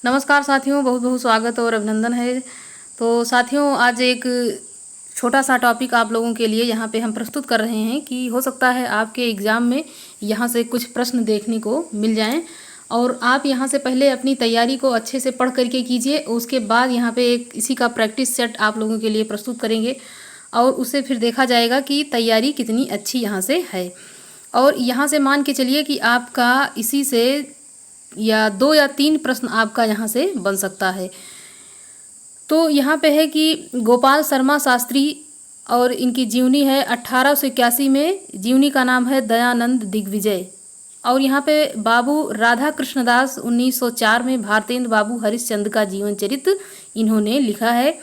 नमस्कार साथियों, बहुत बहुत स्वागत और अभिनंदन है। तो साथियों, आज एक छोटा सा टॉपिक आप लोगों के लिए यहाँ पे हम प्रस्तुत कर रहे हैं कि हो सकता है आपके एग्ज़ाम में यहाँ से कुछ प्रश्न देखने को मिल जाएं और आप यहाँ से पहले अपनी तैयारी को अच्छे से पढ़ करके कीजिए। उसके बाद यहाँ पे एक इसी का प्रैक्टिस सेट आप लोगों के लिए प्रस्तुत करेंगे और उससे फिर देखा जाएगा कि तैयारी कितनी अच्छी यहाँ से है। और यहाँ से मान के चलिए कि आपका इसी से या 2 या 3 प्रश्न आपका यहाँ से बन सकता है। तो यहाँ पे है कि गोपाल शर्मा शास्त्री और इनकी जीवनी है 1881 में। जीवनी का नाम है दयानंद दिग्विजय। और यहाँ पे बाबू राधा कृष्णदास 1904 में भारतेंद्र बाबू हरिश्चंद्र का जीवन चरित्र इन्होंने लिखा है।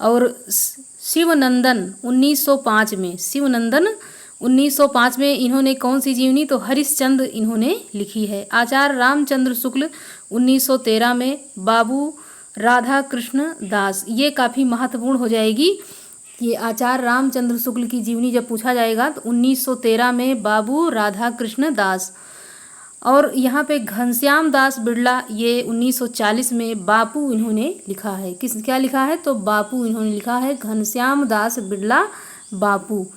और शिवनंदन 1905 में, शिवनंदन 1905 में इन्होंने कौन सी जीवनी, तो हरिश्चंद्र इन्होंने लिखी है। आचार्य रामचंद्र शुक्ल 1913 में, बाबू राधा कृष्ण दास। ये काफ़ी महत्वपूर्ण हो जाएगी। ये आचार्य रामचंद्र शुक्ल की जीवनी जब पूछा जाएगा तो 1913 में बाबू राधा कृष्ण दास। और यहाँ पे घनश्याम दास बिड़ला, ये 1940 में बापू इन्होंने लिखा है। क्या लिखा है, तो बापू इन्होंने लिखा है, घनश्याम दास बिड़ला बापू।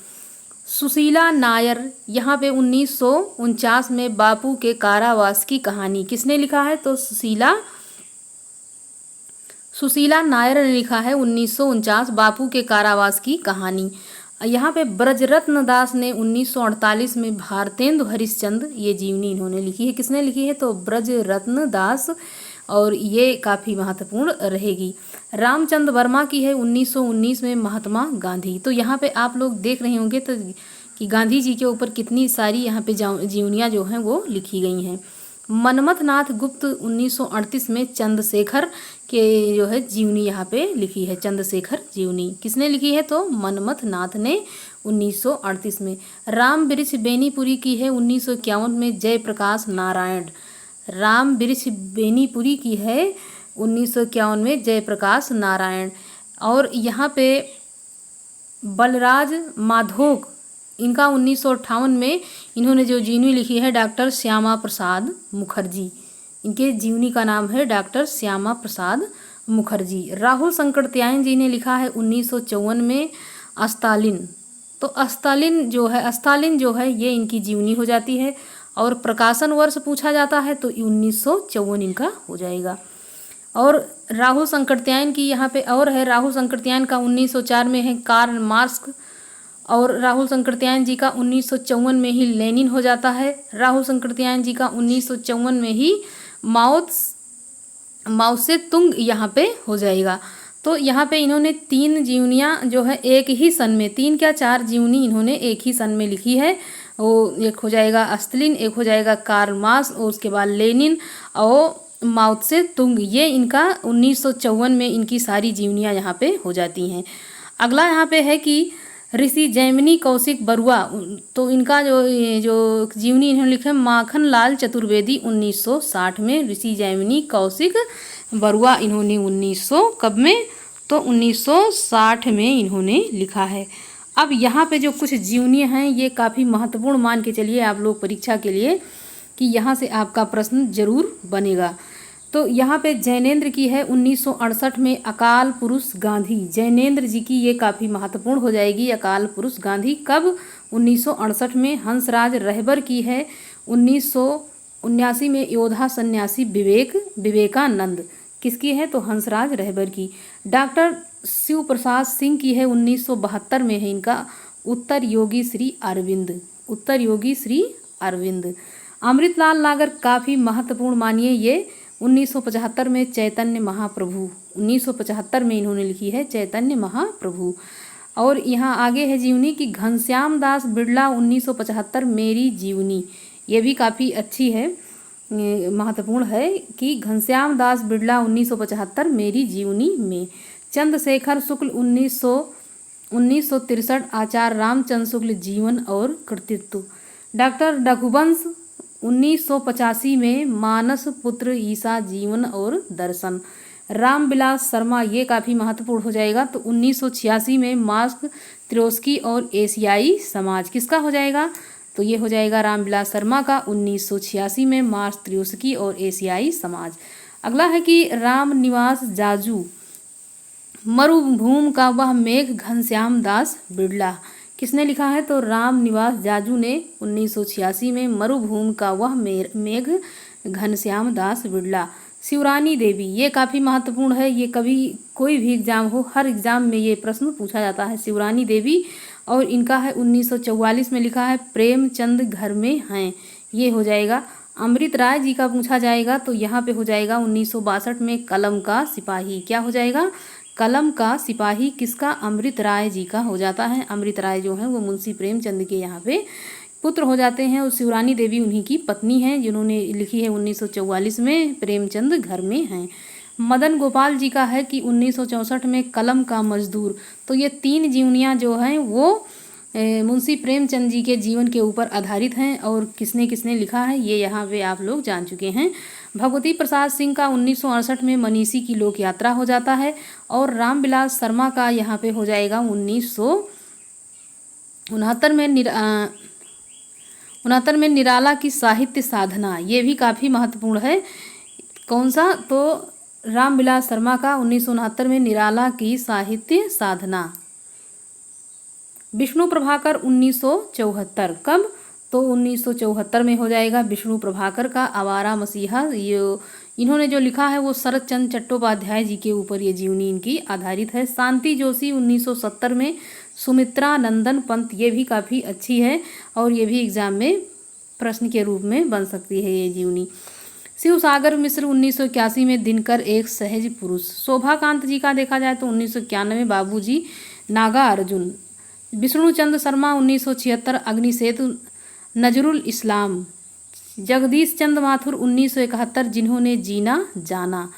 सुशीला नायर, यहाँ पे 1949 में बापू के कारावास की कहानी किसने लिखा है, तो सुशीला नायर ने लिखा है 1949 बापू के कारावास की कहानी। यहाँ पे ब्रजरत्न दास ने 1948 में भारतेंदु हरिश्चंद्र, ये जीवनी इन्होंने लिखी है। किसने लिखी है, तो ब्रजरत्न दास। और ये काफ़ी महत्वपूर्ण रहेगी। रामचंद्र वर्मा की है 1919 में महात्मा गांधी। तो यहाँ पे आप लोग देख रहे होंगे तो कि गांधी जी के ऊपर कितनी सारी यहाँ पे जीवनियाँ जो हैं वो लिखी गई हैं। मनमथ नाथ गुप्त 1938 में चंद्रशेखर के जो है जीवनी यहाँ पे लिखी है। चंद्रशेखर जीवनी किसने लिखी है, तो मनमथ नाथ ने 1938 में। राम वृक्ष बेनीपुरी की है 1951 में जयप्रकाश नारायण। राम वृक्ष बेनीपुरी की है 1951 में जयप्रकाश नारायण। और यहाँ पे बलराज माधोक, इनका 1958 में इन्होंने जो जीवनी लिखी है, डॉक्टर श्यामा प्रसाद मुखर्जी। इनके जीवनी का नाम है डॉक्टर श्यामा प्रसाद मुखर्जी। राहुल संकटत्यायन जी ने लिखा है 1954 में अस्तालिन। तो अस्तालिन जो है ये इनकी जीवनी हो जाती है। और प्रकाशन वर्ष पूछा जाता है तो 1954 इनका हो जाएगा। और राहुल संकटत्यायन की यहाँ पे और है, राहुल संकटत्यायन का 1904 में है कार्ल मार्क्स। और राहुल संकटत्यायन जी का 1954 में ही लेनिन हो जाता है। राहुल संकटत्यायन जी का 1954 में ही माओ से तुंग यहाँ पे हो जाएगा। तो यहाँ पे इन्होंने 3 जीवनियाँ जो है एक ही सन में, 3 क्या 4 जीवनी इन्होंने एक ही सन में लिखी है। वो एक हो जाएगा अस्तालिन, एक हो जाएगा कार्ल मार्क्स और उसके बाद लेनिन और माओ से तुंग। ये इनका 1954 में इनकी सारी जीवनियाँ यहाँ पे हो जाती हैं। अगला यहाँ पे है कि ऋषि जैमिनी कौशिक बरुआ। तो इनका जो जीवनी इन्होंने लिखा है माखन लाल चतुर्वेदी 1960 में। ऋषि जैमिनी कौशिक बरुआ इन्होंने 1960 में इन्होंने लिखा है। अब यहाँ पे जो कुछ जीवनियाँ हैं ये काफ़ी महत्वपूर्ण मान के चलिए आप लोग परीक्षा के लिए कि यहाँ से आपका प्रश्न जरूर बनेगा। तो यहाँ पे जैनेन्द्र की है 1968 में अकाल पुरुष गांधी। जैनेन्द्र जी की ये काफ़ी महत्वपूर्ण हो जाएगी, अकाल पुरुष गांधी। कब, 1968 में। हंसराज रहबर की है 1979 में योद्धा सन्यासी विवेकानंद। किसकी है, तो हंसराज रहबर की। डॉक्टर शिव प्रसाद सिंह की है 1972 में है इनका उत्तर योगी श्री अरविंद। अमृतलाल नागर काफ़ी महत्वपूर्ण मानिए ये 1975 में चैतन्य महाप्रभु। 1975 में इन्होंने लिखी है चैतन्य महाप्रभु। और यहाँ आगे है जीवनी कि घनश्याम दास बिड़ला 1975 मेरी जीवनी। ये भी काफ़ी अच्छी है, महत्वपूर्ण है कि घनश्याम दास बिड़ला 1975 मेरी जीवनी में। चंद्रशेखर शुक्ल 1963 आचार्य रामचंद्र शुक्ल जीवन और कृतित्व। डॉक्टर रघुवंश 1985 में मानस पुत्र ईसा जीवन और दर्शन। रामविलास शर्मा, ये काफ़ी महत्वपूर्ण हो जाएगा, तो 1986 में मार्क्स त्रोस्की और एशियाई समाज। किसका हो जाएगा, तो ये हो जाएगा रामविलास शर्मा का 1986 में मार्क्स त्रोस्की और एशियाई समाज। अगला है कि राम निवास जाजू, मरुभूमि का वह मेघ घनश्याम दास बिड़ला। किसने लिखा है? तो राम निवास जाजू ने 1986 में मरुभूमि का वह मेघ घनश्याम दास बिड़ला। शिवरानी देवी, ये काफ़ी महत्वपूर्ण है, ये कभी कोई भी एग्जाम हो, हर एग्जाम में ये प्रश्न पूछा जाता है, शिवरानी देवी। और इनका है 1944 में लिखा है प्रेमचंद घर में हैं, ये हो जाएगा। अमृत राय जी का पूछा जाएगा तो यहाँ पे हो जाएगा 1962 में कलम का सिपाही। क्या हो जाएगा? कलम का सिपाही किसका? अमृत राय जी का हो जाता है। अमृत राय जो हैं वो मुंशी प्रेमचंद के यहाँ पे पुत्र हो जाते हैं और शिवरानी देवी उन्हीं की पत्नी हैं जिन्होंने लिखी है 1944 में प्रेमचंद घर में हैं। मदन गोपाल जी का है कि 1964 में कलम का मजदूर। तो ये 3 जीवनियाँ जो हैं वो मुंशी प्रेमचंद जी के जीवन के ऊपर आधारित हैं और किसने किसने लिखा है ये यहाँ पे आप लोग जान चुके हैं। भगवती प्रसाद सिंह का 1968 में मनीषी की लोक यात्रा हो जाता है और रामविलास शर्मा का यहाँ पे हो जाएगा 1969 में निराला की साहित्य साधना। ये भी काफ़ी महत्वपूर्ण है। कौन सा? तो रामविलास शर्मा का 1969 में निराला की साहित्य साधना। विष्णु प्रभाकर 1974, कब? तो 1974 में हो जाएगा विष्णु प्रभाकर का आवारा मसीहा। ये इन्होंने जो लिखा है वो शरत चंद्र चट्टोपाध्याय जी के ऊपर ये जीवनी इनकी आधारित है। शांति जोशी 1970 में, सुमित्रा नंदन पंत, ये भी काफ़ी अच्छी है और ये भी एग्जाम में प्रश्न के रूप में बन सकती है ये जीवनी। शिव सागर मिश्र 1981 में, दिनकर एक सहज पुरुष। शोभाकांत जी का देखा जाए तो 1991 बाबूजी नागा अर्जुन। विष्णुचंद्र शर्मा 1976 अग्निसेतु नजरुल इस्लाम। जगदीश चंद्र माथुर 1971 जिन्होंने जीना जाना।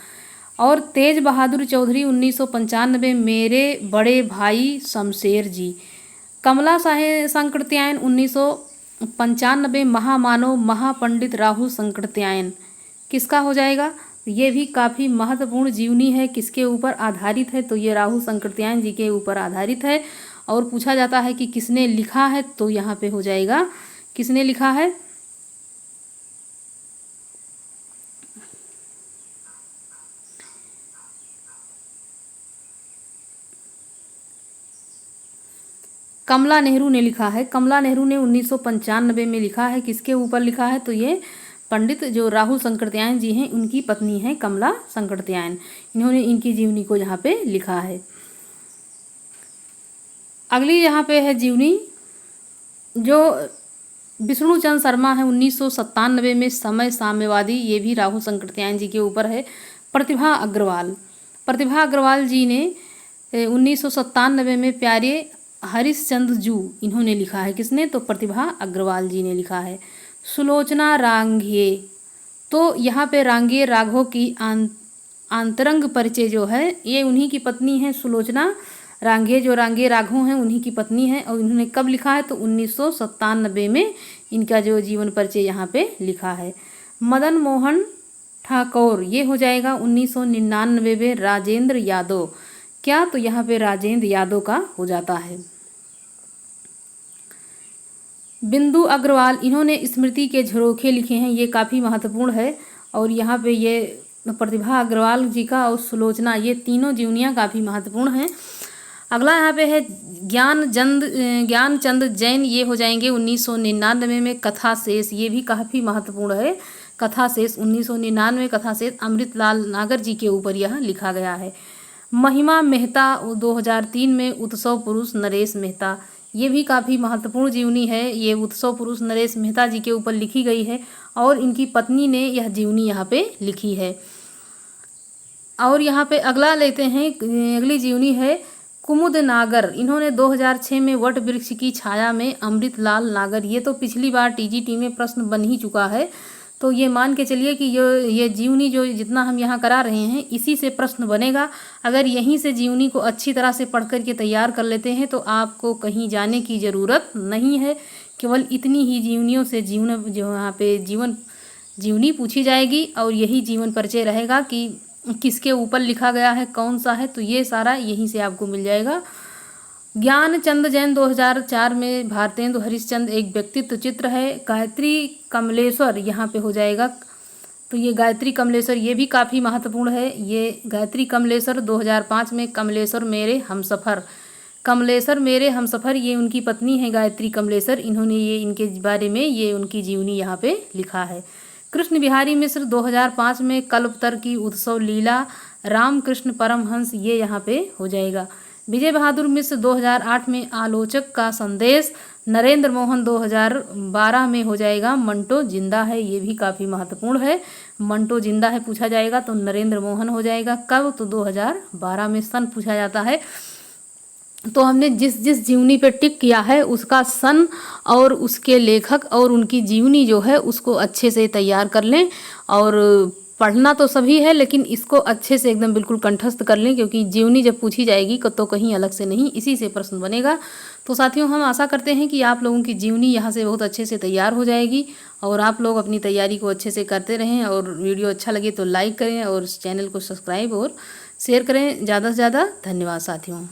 और तेज बहादुर चौधरी 1995 मेरे बड़े भाई शमशेर जी। कमला संकृत्यायन 1995 महामानव महापंडित राहुल संकृत्यायन। किसका हो जाएगा? ये भी काफ़ी महत्वपूर्ण जीवनी है। किसके ऊपर आधारित है? तो ये राहुल संकृत्यायन जी के ऊपर आधारित है और पूछा जाता है कि किसने लिखा है तो यहाँ पे हो जाएगा किसने लिखा है? कमला नेहरू ने लिखा है। कमला नेहरू ने 1995 में लिखा है। किसके ऊपर लिखा है? तो ये पंडित जो राहुल संकृत्यायन जी हैं उनकी पत्नी हैं कमला संकृत्यायन, इन्होंने इनकी जीवनी को यहाँ पे लिखा है। अगली यहाँ पे है जीवनी जो विष्णुचंद्र शर्मा है 1997 में, समय साम्यवादी, ये भी राहुल संकृत्यायन जी के ऊपर है। प्रतिभा अग्रवाल जी ने 1997 में प्यारे हरिश्चंद्र जू, इन्होंने लिखा है। किसने? तो प्रतिभा अग्रवाल जी ने लिखा है। सुलोचना रांघे, तो यहाँ पे रांघे राघव की आंतरंग परिचय जो है ये उन्हीं की पत्नी है सुलोचना रांघे, जो रांघे राघव हैं उन्हीं की पत्नी है और इन्होंने कब लिखा है? तो 1997 में इनका जो जीवन परिचय यहाँ पे लिखा है। मदन मोहन ठाकुर, ये हो जाएगा 1999 में। राजेंद्र यादव, क्या? तो यहाँ पे राजेंद्र यादव का हो जाता है। बिंदु अग्रवाल, इन्होंने स्मृति के झरोखे लिखे हैं, ये काफ़ी महत्वपूर्ण है। और यहाँ पे ये प्रतिभा अग्रवाल जी का और सुलोचना, ये तीनों जीवनियाँ काफ़ी महत्वपूर्ण हैं। अगला यहाँ पे है ज्ञानचंद जैन, ये हो जाएंगे 1999 में। कथा शेष, ये भी काफ़ी महत्वपूर्ण है। कथा शेष 1999 कथा शेष अमृतलाल नागर जी के ऊपर यह लिखा गया है। महिमा मेहता 2003 में। उत्सव पुरुष नरेश मेहता, ये भी काफ़ी महत्वपूर्ण जीवनी है। ये उत्सव पुरुष नरेश मेहता जी के ऊपर लिखी गई है और इनकी पत्नी ने यह जीवनी यहाँ पे लिखी है। और यहाँ पे अगला लेते हैं, अगली जीवनी है कुमुद नागर, इन्होंने 2006 में वट वृक्ष की छाया में। अमृतलाल नागर, ये तो पिछली बार टीजीटी में प्रश्न बन ही चुका है, तो ये मान के चलिए कि ये जीवनी जो जितना हम यहाँ करा रहे हैं इसी से प्रश्न बनेगा। अगर यहीं से जीवनी को अच्छी तरह से पढ़ कर के तैयार कर लेते हैं तो आपको कहीं जाने की ज़रूरत नहीं है। केवल इतनी ही जीवनियों से जीवन जो यहाँ पे जीवनी पूछी जाएगी और यही जीवन परिचय रहेगा कि किसके ऊपर लिखा गया है, कौन सा है, तो ये सारा यहीं से आपको मिल जाएगा। ज्ञानचंद जैन 2004 में। भारतेंदु हरिश्चंद्र एक व्यक्तित्व चित्र है। गायत्री कमलेश्वर यहाँ पे हो जाएगा तो ये गायत्री कमलेश्वर ये भी काफ़ी महत्वपूर्ण है। ये गायत्री कमलेश्वर 2005 में कमलेश्वर मेरे हमसफ़र, कमलेश्वर मेरे हमसफ़र ये उनकी पत्नी है गायत्री कमलेश्वर। इन्होंने ये इनके बारे में ये उनकी जीवनी यहाँ पे लिखा है। कृष्ण बिहारी मिश्र 2005 में कल्पतर की उत्सव लीला रामकृष्ण परमहंस ये यहाँ पे हो जाएगा। विजय बहादुर मिश्र 2008 में आलोचक का संदेश। नरेंद्र मोहन 2012 में हो जाएगा मंटो जिंदा है, ये भी काफ़ी महत्वपूर्ण है। मंटो जिंदा है पूछा जाएगा तो नरेंद्र मोहन हो जाएगा। कब? तो 2012 में सन पूछा जाता है। तो हमने जिस जिस जीवनी पे टिक किया है उसका सन और उसके लेखक और उनकी जीवनी जो है उसको अच्छे से तैयार कर लें। और पढ़ना तो सभी है लेकिन इसको अच्छे से एकदम बिल्कुल कंठस्थ कर लें, क्योंकि जीवनी जब पूछी जाएगी तो कहीं अलग से नहीं, इसी से प्रश्न बनेगा। तो साथियों, हम आशा करते हैं कि आप लोगों की जीवनी यहाँ से बहुत अच्छे से तैयार हो जाएगी और आप लोग अपनी तैयारी को अच्छे से करते रहें। और वीडियो अच्छा लगे तो लाइक करें और चैनल को सब्सक्राइब और शेयर करें ज़्यादा से ज़्यादा। धन्यवाद साथियों।